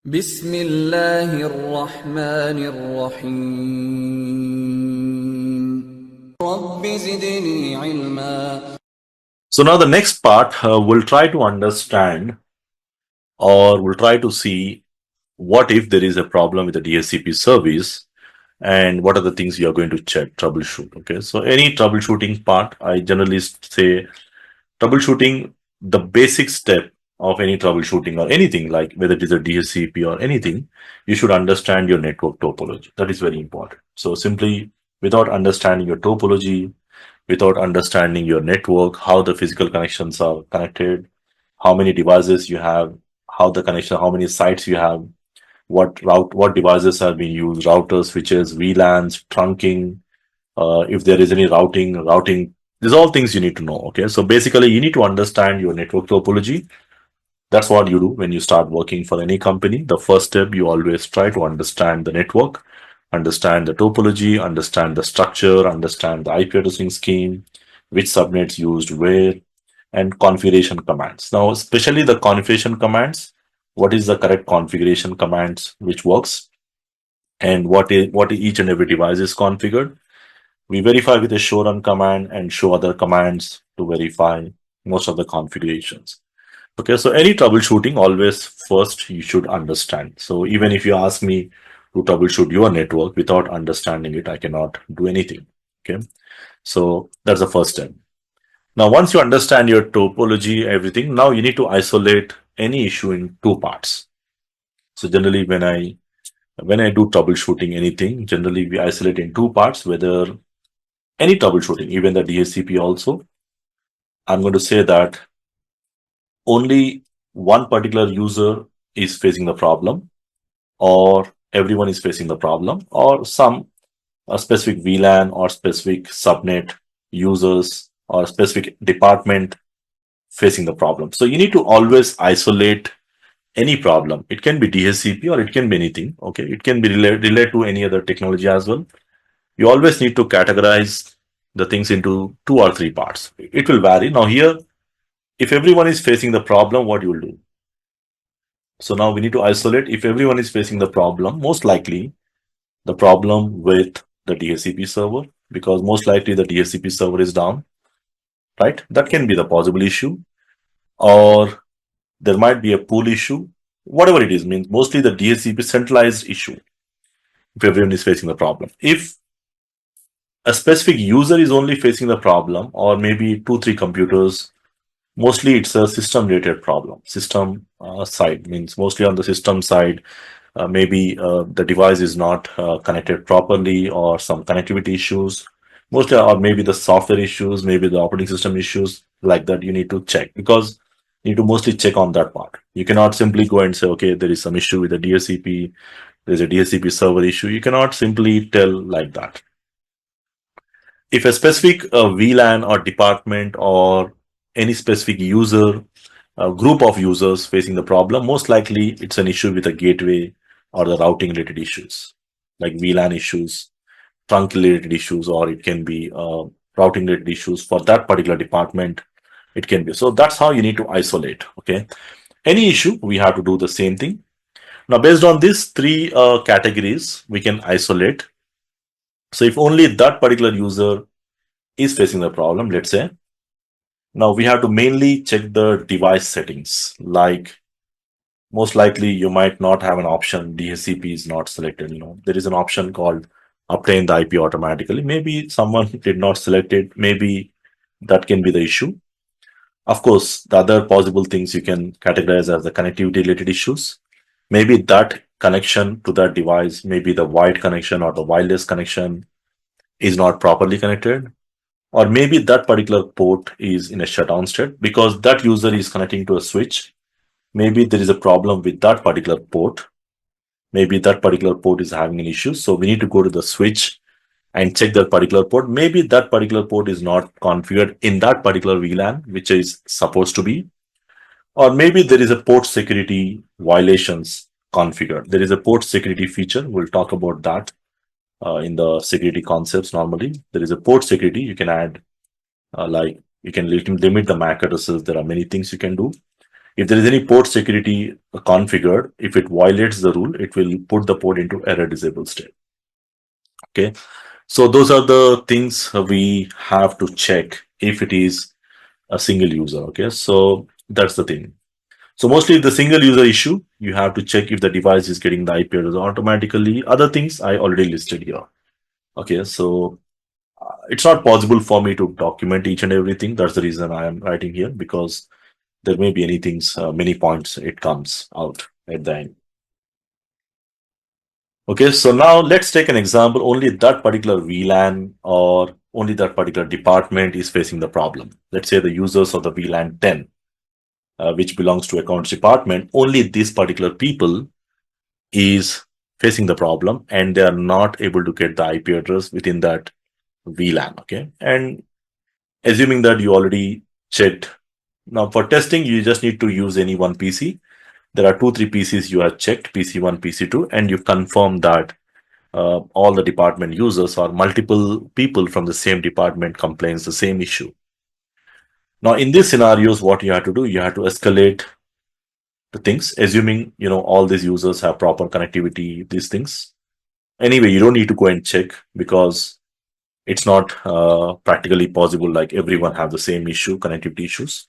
بسم الله الرحمن الرحيم رب زدني علما. So now the next part, we'll try to understand or we'll try to see what if there is a problem with the DHCP service and what are the things you are going to check, troubleshoot. Okay, so any troubleshooting part, I generally say troubleshooting, the basic step of any troubleshooting or anything like whether it is a DHCP or anything, you should understand your network topology. That is very important. So simply without understanding your topology, without understanding your network, how the physical connections are connected, how many devices you have, how the connection, how many sites you have, what devices are being used, routers, switches, VLANs, trunking, if there is any routing, these are all things you need to know. Okay, so basically you need to understand your network topology. That's what you do when you start working for any company. The first step, you always try to understand the network, understand the topology, understand the structure, understand the IP addressing scheme, which subnets used where, and configuration commands. Now, especially the configuration commands, what is the correct configuration commands which works, and what each and every device is configured. We verify with a show run command and show other commands to verify most of the configurations. Okay, so any troubleshooting, always first you should understand. So even if you ask me to troubleshoot your network without understanding it, I cannot do anything. Okay, so that's the first step. Now, once you understand your topology, everything, now you need to isolate any issue in two parts. So generally, when I do troubleshooting anything, generally we isolate in two parts. Whether any troubleshooting, even the DHCP also, I'm going to say that only one particular user is facing the problem, or everyone is facing the problem, or some a specific VLAN or specific subnet users or specific department facing the problem. So you need to always isolate any problem. It can be DHCP or it can be anything. Okay, it can be related to any other technology as well. You always need to categorize the things into two or three parts. It will vary. Now here, if everyone is facing the problem, what you will do? So now we need to isolate. If everyone is facing the problem, most likely the problem with the DHCP server, because most likely the DHCP server is down, right? That can be the possible issue. Or there might be a pool issue. Whatever it is, means mostly the DHCP centralized issue if everyone is facing the problem. If a specific user is only facing the problem, or maybe two, three computers, mostly it's a system related problem. System side means mostly on the system side, maybe the device is not connected properly, or some connectivity issues, mostly, or maybe the software issues, maybe the operating system issues, like that you need to check, because you need to mostly check on that part. You cannot simply go and say, okay, there is some issue with the DHCP, there's a DHCP server issue. You cannot simply tell like that. If a specific VLAN or department or any specific user, group of users facing the problem, most likely it's an issue with a gateway or the routing related issues, like VLAN issues, trunk related issues, or it can be routing related issues for that particular department. It can be. So that's how you need to isolate. Okay. Any issue, we have to do the same thing. Now, based on these three categories, we can isolate. So if only that particular user is facing the problem, let's say, now we have to mainly check the device settings. Like most likely you might not have an option, DHCP is not selected. There is an option called obtain the IP automatically. Maybe someone did not select it. Maybe that can be the issue. Of course, the other possible things you can categorize as the connectivity related issues. Maybe that connection to that device, maybe the wired connection or the wireless connection is not properly connected, or maybe that particular port is in a shutdown state because that user is connecting to a switch. Maybe there is a problem with that particular port. Maybe that particular port is having an issue. So we need to go to the switch and check that particular port. Maybe that particular port is not configured in that particular VLAN, which is supposed to be. Or maybe there is a port security violations configured. There is a port security feature. We'll talk about that in the security concepts. Normally, there is a port security. You can add, like, you can limit the MAC addresses. There are many things you can do. If there is any port security configured, if it violates the rule, it will put the port into error disable state. Okay. So those are the things we have to check if it is a single user. Okay. So that's the thing. So mostly the single user issue, you have to check if the device is getting the IP address automatically. Other things I already listed here. Okay. So it's not possible for me to document each and everything. That's the reason I am writing here, because there may be any things, many points it comes out at the end. Okay, so now let's take an example. Only that particular VLAN or only that particular department is facing the problem. Let's say the users of the VLAN 10, which belongs to accounts department, only these particular people is facing the problem and they are not able to get the IP address within that VLAN. Okay, and assuming that you already checked. Now for testing, you just need to use any one PC. There are 2-3 PCs you have checked, PC1, PC2, and you confirm that all the department users or multiple people from the same department complains the same issue. Now, in these scenarios, what you have to do, you have to escalate the things, assuming all these users have proper connectivity, these things. Anyway, you don't need to go and check because it's not practically possible. Like everyone have the same issue, connectivity issues.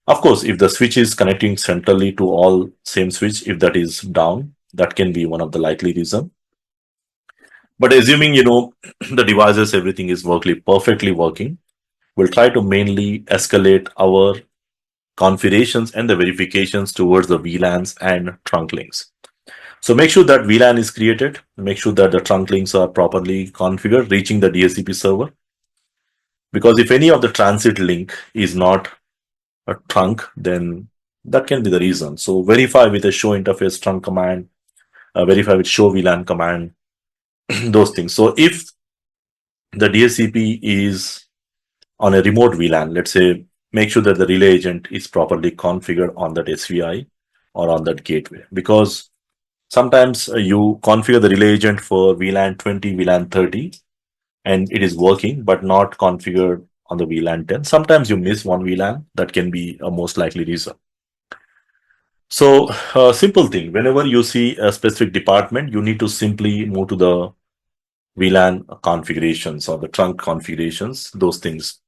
Of course, if the switch is connecting centrally to all same switch, if that is down, that can be one of the likely reason. But assuming the devices, everything is perfectly working, we'll try to mainly escalate our configurations and the verifications towards the VLANs and trunk links. So make sure that VLAN is created, make sure that the trunk links are properly configured, reaching the DHCP server. Because if any of the transit link is not a trunk, then that can be the reason. So verify with a show interface trunk command, verify with show VLAN command, those things. So if the DHCP is on a remote VLAN, let's say, make sure that the relay agent is properly configured on that SVI or on that gateway. Because sometimes you configure the relay agent for VLAN 20, VLAN 30, and it is working, but not configured on the VLAN 10. Sometimes you miss one VLAN. That can be a most likely reason. So simple thing, whenever you see a specific department, you need to simply move to the VLAN configurations or the trunk configurations, those things.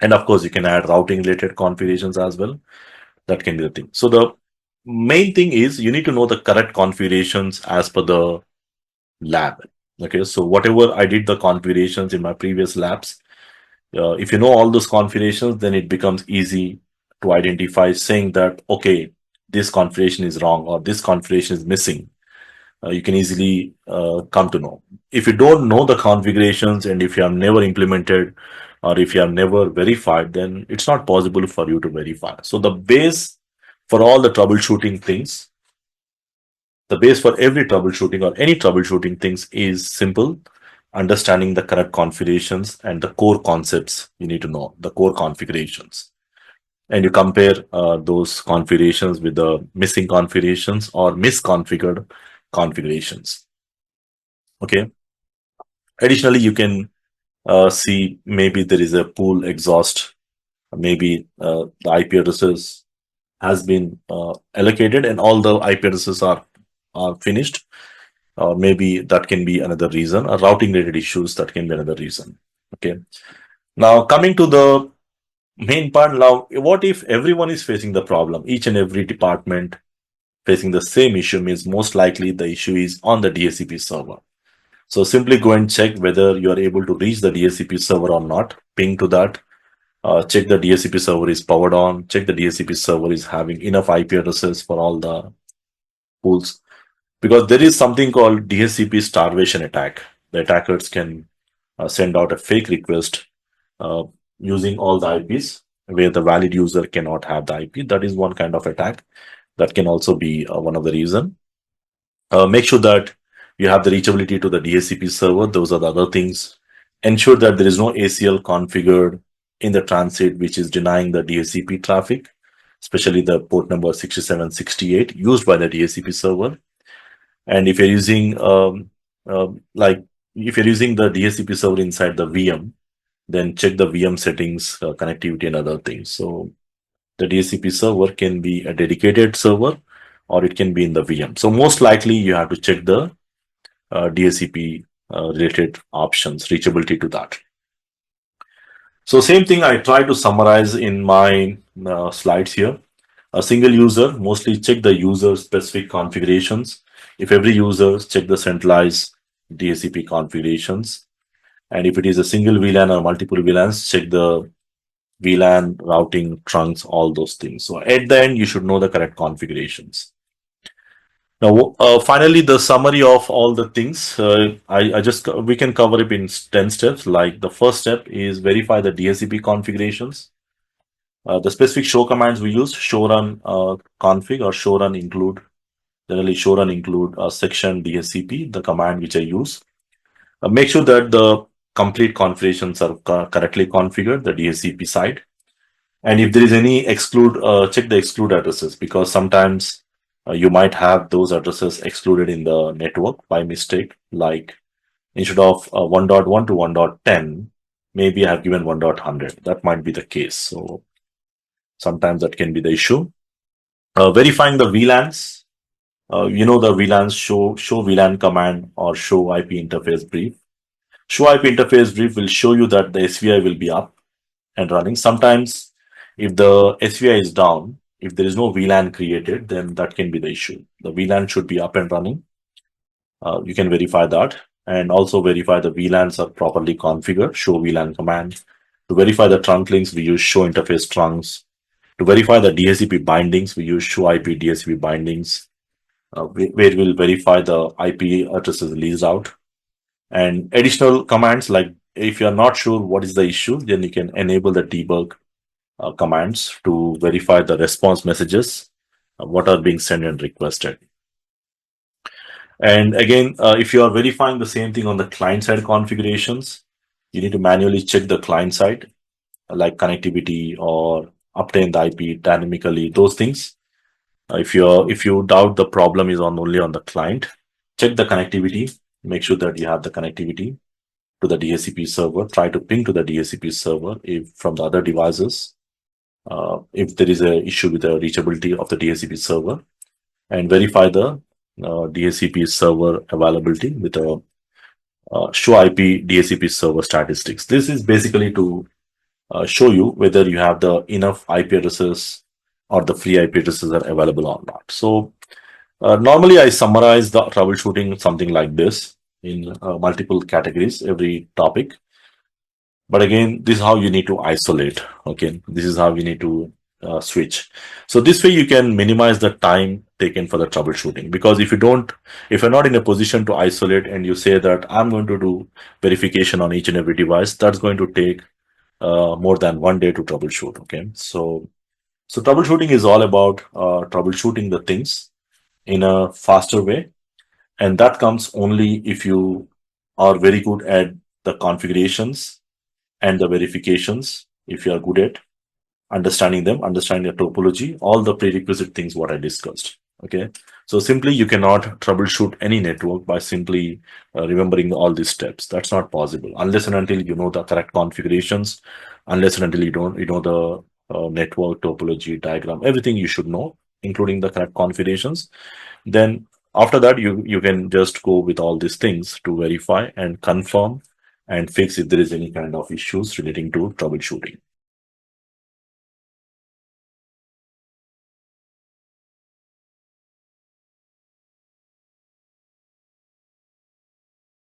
And of course, you can add routing related configurations as well. That can be the thing. So the main thing is you need to know the correct configurations as per the lab. Okay, so whatever I did the configurations in my previous labs, if you know all those configurations, then it becomes easy to identify saying that, okay, this configuration is wrong or this configuration is missing. You can easily come to know. If you don't know the configurations and if you have never implemented or if you have never verified, then it's not possible for you to verify. So the base for all the troubleshooting things, the base for every troubleshooting or any troubleshooting things is simple. Understanding the correct configurations and the core concepts, you need to know the core configurations. And you compare those configurations with the missing configurations or misconfigured configurations. Okay. Additionally, you can see maybe there is a pool exhaust. Maybe the IP addresses has been allocated and all the IP addresses are finished. Maybe that can be another reason. Or routing related issues, that can be another reason. Okay. Now coming to the main part. Now, what if everyone is facing the problem? Each and every department facing the same issue means most likely the issue is on the DHCP server. So simply go and check whether you are able to reach the DHCP server or not. Ping to that. Check the DHCP server is powered on. Check the DHCP server is having enough IP addresses for all the pools. Because there is something called DHCP starvation attack. The attackers can send out a fake request uh, using all the IPs where the valid user cannot have the IP. That is one kind of attack. That can also be one of the reason. Make sure that you have the reachability to the DHCP server. Those are the other things. Ensure that there is no ACL configured in the transit which is denying the DHCP traffic, especially the port number 6768 used by the DHCP server. And if you're using if you're using the DHCP server inside the VM, then check the VM settings, connectivity, and other things. So The DHCP server can be a dedicated server or it can be in the VM. So most likely you have to check the DHCP related options, reachability to that. So same thing I try to summarize in my slides here. A single user, mostly check the user specific configurations. If every user, check the centralized DHCP configurations. And if it is a single VLAN or multiple VLANs, check the VLAN, routing, trunks, all those things. So at the end, you should know the correct configurations. Now, finally, the summary of all the things, we can cover it in 10 steps. Like the first step is verify the DHCP configurations. The specific show commands we use, show run config or show run include. Generally, show run include section DHCP, the command which I use. Make sure that the complete configurations are correctly configured, the DHCP side. And if there is any exclude, check the exclude addresses, because sometimes you might have those addresses excluded in the network by mistake. Like instead of 1.1 to 1.10, maybe I have given 1.100. That might be the case. So sometimes that can be the issue. Verifying the VLANs. The VLANs show VLAN command or show IP interface brief. Show IP interface brief will show you that the SVI will be up and running. Sometimes if the SVI is down, if there is no VLAN created, then that can be the issue. The VLAN should be up and running. You can verify that, and also verify the VLANs are properly configured. Show VLAN command. To verify the trunk links, we use show interface trunks. To verify the DHCP bindings, we use show IP DHCP bindings, where we'll verify the IP addresses leased out. And additional commands, like if you're not sure what is the issue, then you can enable the debug commands to verify the response messages, what are being sent and requested. And again, if you are verifying the same thing on the client side configurations, you need to manually check the client side, like connectivity or obtain the IP dynamically, those things. If you doubt the problem is only on the client, check the connectivity, make sure that you have the connectivity to the DHCP server. Try to ping to the DHCP server if from the other devices. If there is an issue with the reachability of the DHCP server, and verify the DHCP server availability with a show IP DHCP server statistics. This is basically to show you whether you have the enough IP addresses or the free IP addresses are available or not. So normally I summarize the troubleshooting something like this in multiple categories, every topic. But again, this is how you need to isolate. Okay, this is how you need to switch. So this way you can minimize the time taken for the troubleshooting. Because if you're not in a position to isolate and you say that I'm going to do verification on each and every device, that's going to take more than 1 day to troubleshoot. Okay, so troubleshooting is all about troubleshooting the things in a faster way, and that comes only if you are very good at the configurations and the verifications. If you are good at understanding them, understanding the topology, all the prerequisite things what I discussed. Okay, so simply you cannot troubleshoot any network by simply remembering all these steps. That's not possible unless and until you know the correct configurations, unless and until you know the network topology diagram, everything you should know, including the correct configurations. Then after that, you can just go with all these things to verify and confirm and fix if there is any kind of issues relating to troubleshooting.